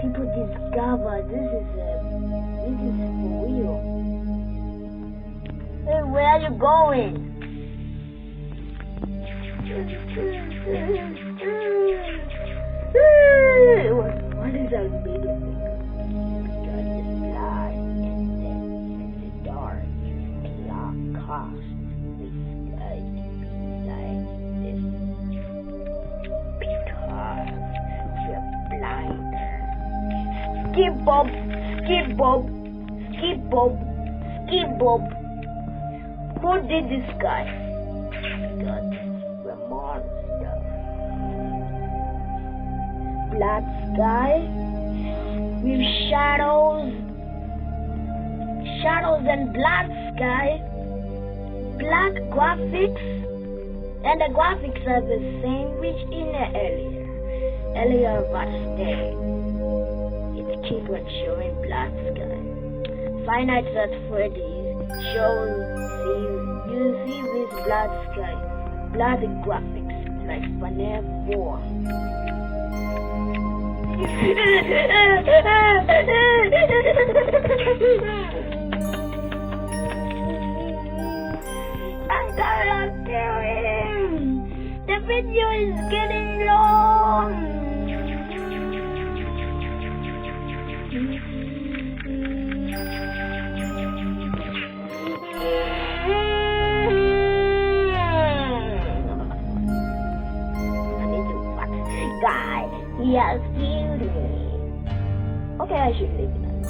People discover this is for real. Hey, where are you going? What is that middle finger? Because it's light and then in the dark, clock cast the sky to be like this. Because we're blinder. Skip Bob, skip Bob, skip Bob, skip Bob. Who did this guy? God, we're monsters. Black sky with shadows and black sky, black graphics, and the graphics are the same which in the earlier birthday. It keeps on showing black sky. Five Nights at Freddy's shows you see this black sky, black graphics like FNAF 4. I gotta kill him. The video is getting long. I need to fuck this guy. He has killed me. Okay, I should leave now.